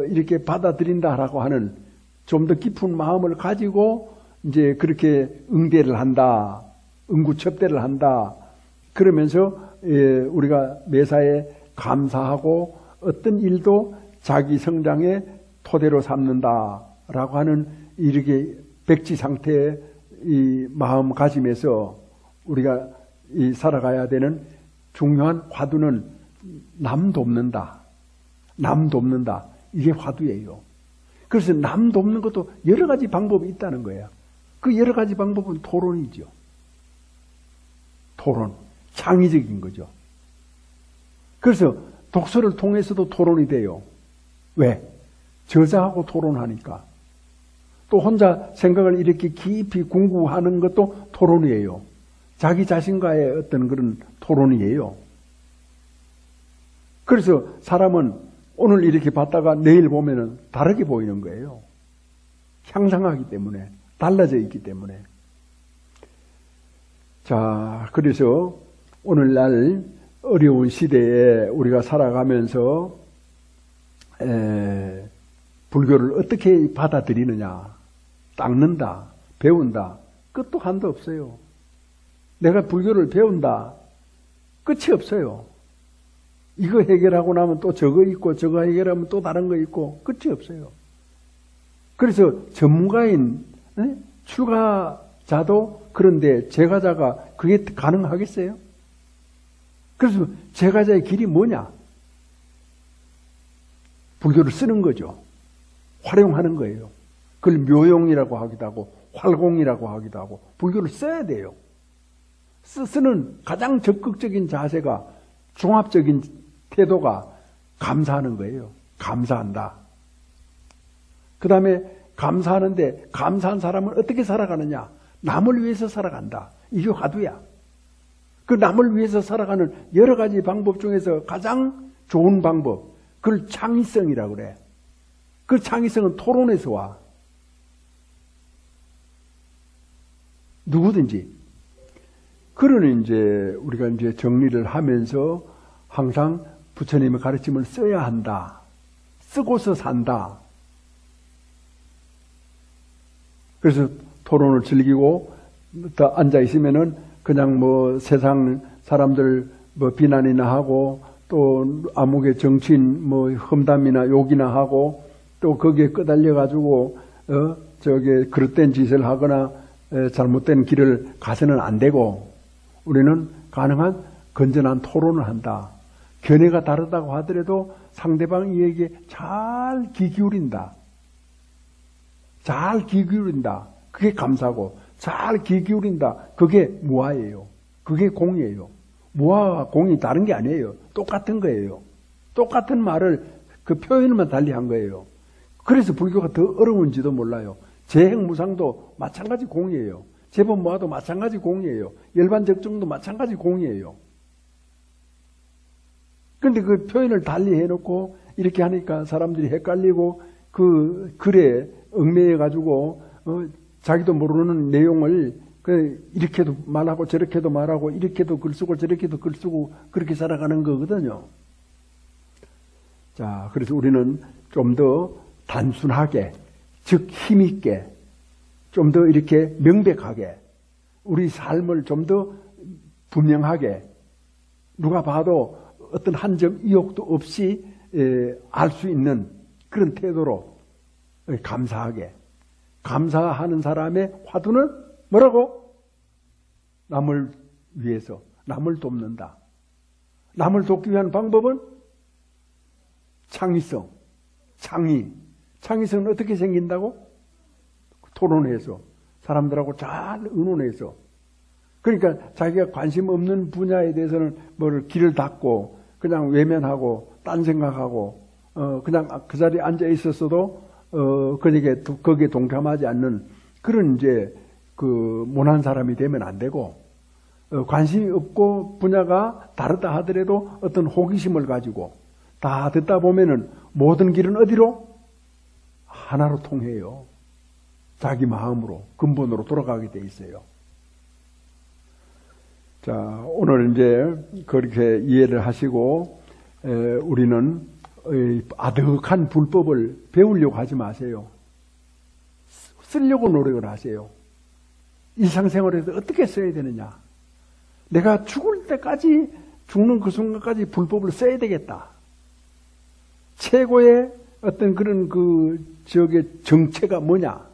이렇게 받아들인다라고 하는 좀 더 깊은 마음을 가지고 이제 그렇게 응대를 한다, 응구첩대를 한다. 그러면서 우리가 매사에 감사하고 어떤 일도 자기 성장의 토대로 삼는다라고 하는 이렇게 백지 상태의 이 마음가짐에서 우리가 살아가야 되는 중요한 화두는 남 돕는다. 남 돕는다. 이게 화두예요. 그래서 남 돕는 것도 여러 가지 방법이 있다는 거예요. 그 여러 가지 방법은 토론이죠. 토론. 창의적인 거죠. 그래서 독서를 통해서도 토론이 돼요. 왜? 저자하고 토론하니까. 또 혼자 생각을 이렇게 깊이 궁구하는 것도 토론이에요. 자기 자신과의 어떤 그런 토론이에요. 그래서 사람은 오늘 이렇게 봤다가 내일 보면은 다르게 보이는 거예요. 향상하기 때문에, 달라져 있기 때문에. 자, 그래서 오늘날 어려운 시대에 우리가 살아가면서 불교를 어떻게 받아들이느냐, 닦는다, 배운다, 끝도 한도 없어요. 내가 불교를 배운다, 끝이 없어요. 이거 해결하고 나면 또 저거 있고 저거 해결하면 또 다른 거 있고 끝이 없어요. 그래서 전문가인 출가자도 그런데 제가자가 그게 가능하겠어요? 그래서 제가자의 길이 뭐냐? 불교를 쓰는 거죠. 활용하는 거예요. 그걸 묘용이라고 하기도 하고 활공이라고 하기도 하고 불교를 써야 돼요. 쓰는 가장 적극적인 자세가 종합적인 태도가 감사하는 거예요. 감사한다. 그 다음에 감사하는데 감사한 사람은 어떻게 살아가느냐? 남을 위해서 살아간다. 이게 화두야. 그 남을 위해서 살아가는 여러 가지 방법 중에서 가장 좋은 방법, 그걸 창의성이라고 그래. 그 창의성은 토론에서 와. 누구든지. 그러니 이제 우리가 이제 정리를 하면서 항상 부처님의 가르침을 써야 한다. 쓰고서 산다. 그래서 토론을 즐기고 또 앉아 있으면은 그냥 뭐 세상 사람들 뭐 비난이나 하고 또 아무개 정치인 뭐 험담이나 욕이나 하고 또 거기에 끄달려 가지고 저게 그릇된 짓을 하거나 잘못된 길을 가서는 안 되고 우리는 가능한 건전한 토론을 한다. 견해가 다르다고 하더라도 상대방 이야기에 잘 귀 기울인다. 잘 귀 기울인다. 그게 감사고 잘 귀 기울인다. 그게 무아예요. 그게 공이에요. 무아와 공이 다른 게 아니에요. 똑같은 거예요. 똑같은 말을 그 표현만 달리한 거예요. 그래서 불교가 더 어려운지도 몰라요. 재행무상도 마찬가지 공이에요. 제법모아도 마찬가지 공이에요. 열반적정도 마찬가지 공이에요. 그런데 그 표현을 달리 해놓고 이렇게 하니까 사람들이 헷갈리고 그 글에 얽매여가지고 자기도 모르는 내용을 이렇게도 말하고 저렇게도 말하고 이렇게도 글 쓰고 저렇게도 글 쓰고 그렇게 살아가는 거거든요. 자, 그래서 우리는 좀 더 단순하게, 즉 힘있게, 좀 더 이렇게 명백하게, 우리 삶을 좀 더 분명하게, 누가 봐도 어떤 한 점 이욕도 없이 알 수 있는 그런 태도로 감사하게, 감사하는 사람의 화두는 뭐라고? 남을 위해서, 남을 돕는다. 남을 돕기 위한 방법은 창의성, 창의. 창의성은 어떻게 생긴다고? 토론해서, 사람들하고 잘 의논해서. 그러니까 자기가 관심 없는 분야에 대해서는 뭘 길을 닫고 그냥 외면하고 딴 생각하고 그냥 그 자리에 앉아 있었어도 그러니까 거기에 동참하지 않는 그런 이제 그 모난 사람이 되면 안 되고 관심이 없고 분야가 다르다 하더라도 어떤 호기심을 가지고 다 듣다 보면은 모든 길은 어디로? 하나로 통해요. 자기 마음으로 근본으로 돌아가게 돼 있어요. 자, 오늘 이제 그렇게 이해를 하시고 우리는 아득한 불법을 배우려고 하지 마세요. 쓰려고 노력을 하세요. 일상생활에서 어떻게 써야 되느냐. 내가 죽을 때까지, 죽는 그 순간까지 불법을 써야 되겠다. 최고의 어떤 그런 정체가 뭐냐.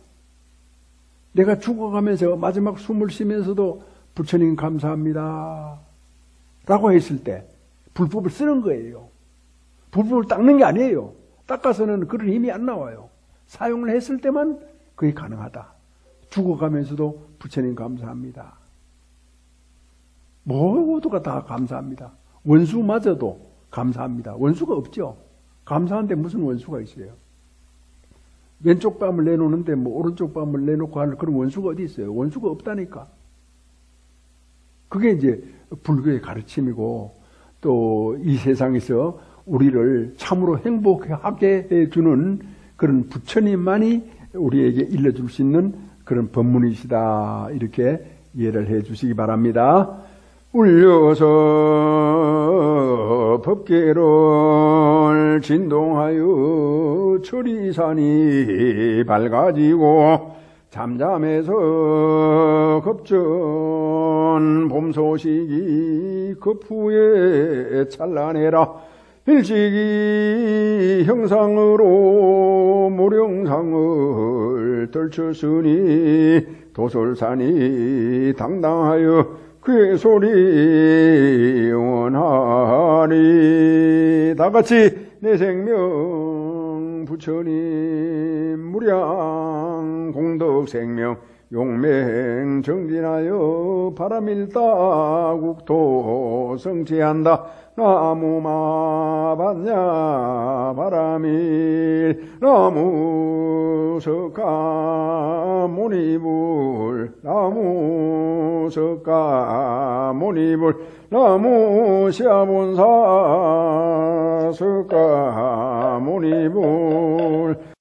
내가 죽어가면서 마지막 숨을 쉬면서도 부처님 감사합니다 라고 했을 때 불법을 쓰는 거예요. 불법을 닦는 게 아니에요. 닦아서는 그런 힘이 안 나와요. 사용을 했을 때만 그게 가능하다. 죽어가면서도 부처님 감사합니다. 모두가 다 감사합니다. 원수마저도 감사합니다. 원수가 없죠. 감사한데 무슨 원수가 있어요? 왼쪽 뺨을 내놓는데 오른쪽 뺨을 내놓고 할 그런 원수가 어디 있어요? 원수가 없다니까. 그게 이제 불교의 가르침이고 또 이 세상에서 우리를 참으로 행복하게 해주는 그런 부처님만이 우리에게 일러줄 수 있는 그런 법문이시다. 이렇게 이해를 해 주시기 바랍니다. 울려서 법계를 진동하여 철이산이 밝아지고 잠잠해서 급전 봄 소식이 급후에 찬란해라. 일찍이 형상으로 모령상을 떨쳤으니 도솔산이 당당하여 그의 소리 원하리. 다같이 내 생명 부처님 무량 공덕 생명 용맹 정진하여 바람일다 국토 성취한다. 나무마반야 바람일 나무 석가 모니불 나무 석가 모니불 나무 시아본사 석가 모니불